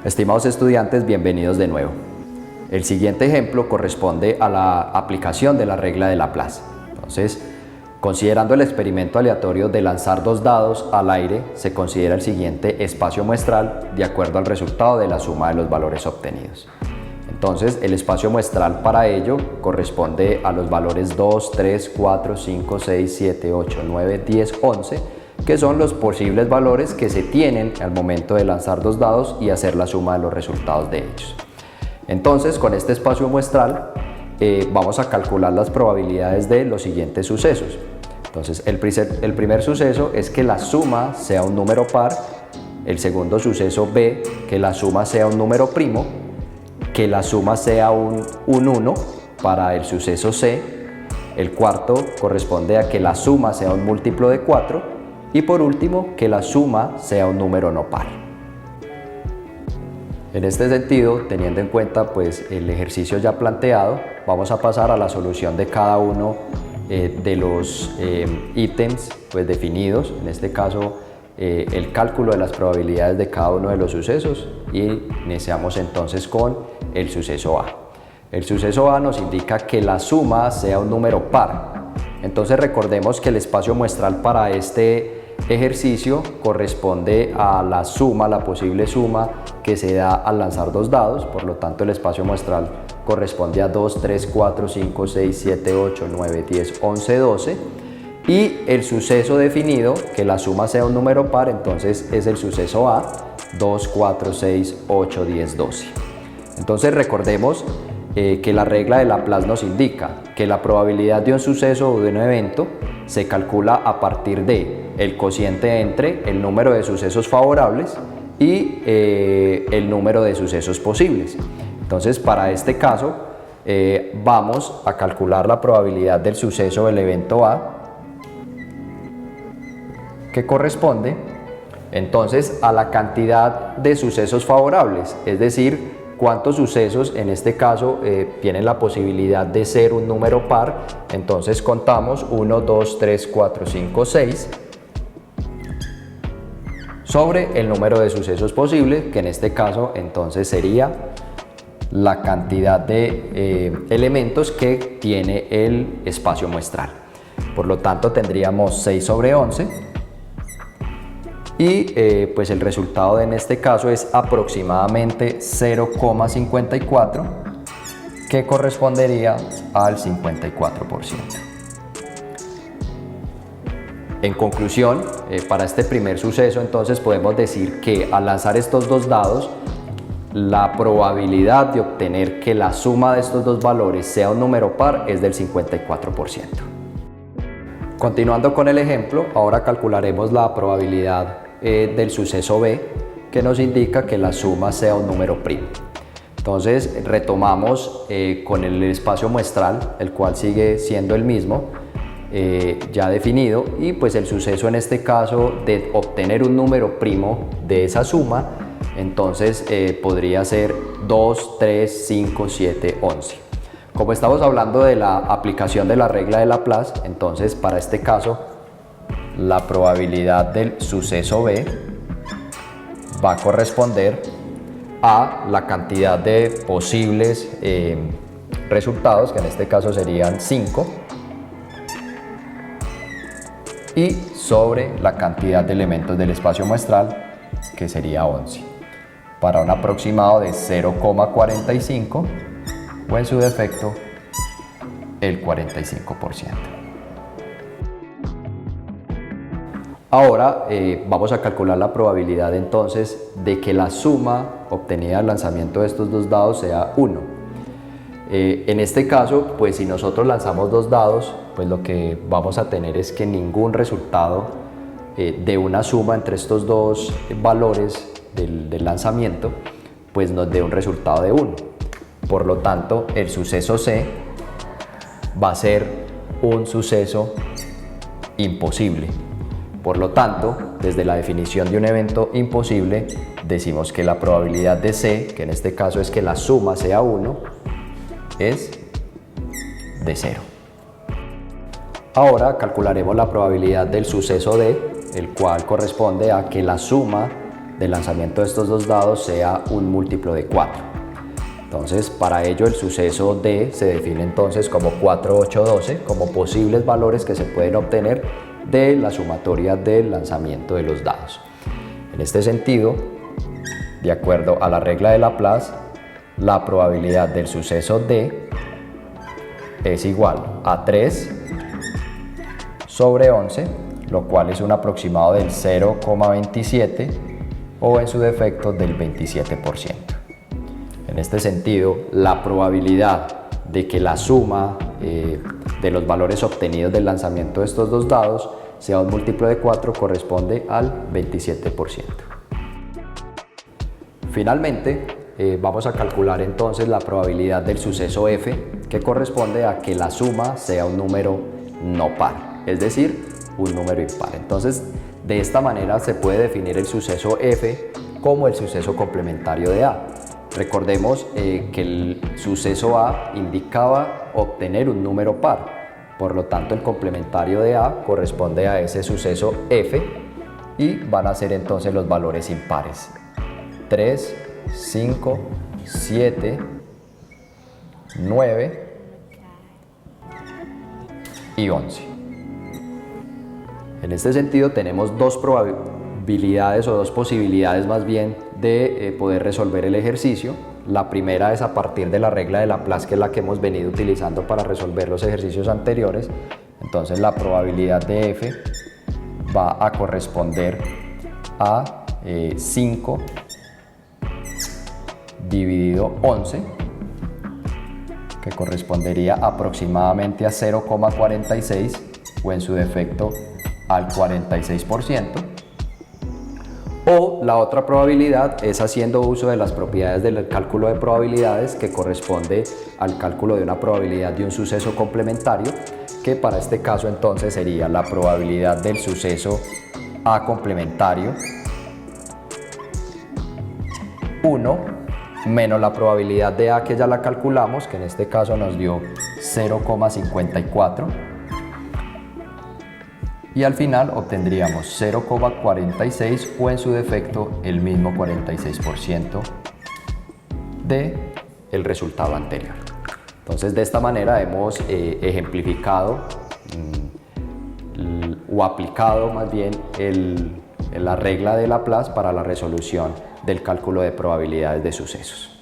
Estimados estudiantes, bienvenidos de nuevo. El siguiente ejemplo corresponde a la aplicación de la regla de Laplace. Entonces, considerando el experimento aleatorio de lanzar dos dados al aire, se considera el siguiente espacio muestral de acuerdo al resultado de la suma de los valores obtenidos. Entonces, el espacio muestral para ello corresponde a los valores 2, 3, 4, 5, 6, 7, 8, 9, 10, 11, que son los posibles valores que se tienen al momento de lanzar dos dados y hacer la suma de los resultados de ellos. Entonces, con este espacio muestral vamos a calcular las probabilidades de los siguientes sucesos. Entonces, el primer suceso es que la suma sea un número par, el segundo suceso B, que la suma sea un número primo, que la suma sea un 1 para el suceso C, el cuarto corresponde a que la suma sea un múltiplo de 4 y por último que la suma sea un número no par. En este sentido, teniendo en cuenta el ejercicio ya planteado, vamos a pasar a la solución de cada uno de los ítems definidos, en este caso el cálculo de las probabilidades de cada uno de los sucesos, y iniciamos entonces con el suceso A. El suceso A nos indica que la suma sea un número par. Entonces recordemos que el espacio muestral para este ejercicio corresponde a la suma, la posible suma que se da al lanzar dos dados, por lo tanto el espacio muestral corresponde a 2, 3, 4, 5, 6, 7, 8, 9, 10, 11, 12 y el suceso definido, que la suma sea un número par, entonces es el suceso A, 2, 4, 6, 8, 10, 12. Entonces recordemos que la regla de Laplace nos indica que la probabilidad de un suceso o de un evento se calcula a partir de el cociente entre el número de sucesos favorables y el número de sucesos posibles. Entonces, para este caso, vamos a calcular la probabilidad del suceso del evento A, que corresponde entonces a la cantidad de sucesos favorables, es decir, cuántos sucesos en este caso tienen la posibilidad de ser un número par. Entonces contamos 1, 2, 3, 4, 5, 6 sobre el número de sucesos posibles, que en este caso entonces sería la cantidad de elementos que tiene el espacio muestral. Por lo tanto tendríamos 6 sobre 11 y el resultado en este caso es aproximadamente 0,54, que correspondería al 54%. En conclusión, para este primer suceso entonces podemos decir que al lanzar estos dos dados, la probabilidad de obtener que la suma de estos dos valores sea un número par es del 54%. Continuando con el ejemplo, ahora calcularemos la probabilidad del suceso B, que nos indica que la suma sea un número primo. Entonces retomamos con el espacio muestral, el cual sigue siendo el mismo, ya definido, y el suceso en este caso de obtener un número primo de esa suma, entonces podría ser 2, 3, 5, 7, 11. Como estamos hablando de la aplicación de la regla de Laplace, entonces para este caso la probabilidad del suceso B va a corresponder a la cantidad de posibles resultados, que en este caso serían 5, y sobre la cantidad de elementos del espacio muestral, que sería 11, para un aproximado de 0,45 o en su defecto el 45%. Ahora vamos a calcular la probabilidad entonces de que la suma obtenida al lanzamiento de estos dos dados sea 1. En este caso, si nosotros lanzamos dos dados, lo que vamos a tener es que ningún resultado de una suma entre estos dos valores del lanzamiento nos dé un resultado de 1. Por lo tanto, el suceso C va a ser un suceso imposible. Por lo tanto, desde la definición de un evento imposible, decimos que la probabilidad de C, que en este caso es que la suma sea 1, es de 0. Ahora calcularemos la probabilidad del suceso D, el cual corresponde a que la suma del lanzamiento de estos dos dados sea un múltiplo de 4. Entonces, para ello el suceso D se define entonces como 4, 8, 12 como posibles valores que se pueden obtener de la sumatoria del lanzamiento de los dados. En este sentido, de acuerdo a la regla de Laplace, la probabilidad del suceso D es igual a 3 sobre 11, lo cual es un aproximado del 0,27 o en su defecto del 27%. En este sentido, la probabilidad de que la suma de los valores obtenidos del lanzamiento de estos dos dados sea un múltiplo de 4 corresponde al 27%. Finalmente, vamos a calcular entonces la probabilidad del suceso F, que corresponde a que la suma sea un número no par, es decir, un número impar. Entonces, de esta manera se puede definir el suceso F como el suceso complementario de A. Recordemos que el suceso A indicaba obtener un número par, por lo tanto el complementario de A corresponde a ese suceso F y van a ser entonces los valores impares: 3, 5, 7, 9 y 11. En este sentido tenemos dos probabilidades o dos posibilidades más bien de poder resolver el ejercicio. La primera es a partir de la regla de Laplace, que es la que hemos venido utilizando para resolver los ejercicios anteriores. Entonces la probabilidad de F va a corresponder a 5 dividido 11, que correspondería aproximadamente a 0,46 o en su defecto al 46%. O la otra probabilidad es haciendo uso de las propiedades del cálculo de probabilidades, que corresponde al cálculo de una probabilidad de un suceso complementario, que para este caso entonces sería la probabilidad del suceso A complementario 1 menos la probabilidad de A, que ya la calculamos, que en este caso nos dio 0,54, y al final obtendríamos 0,46 o en su defecto el mismo 46% del resultado anterior. Entonces, de esta manera hemos ejemplificado o aplicado más bien la regla de Laplace para la resolución del cálculo de probabilidades de sucesos.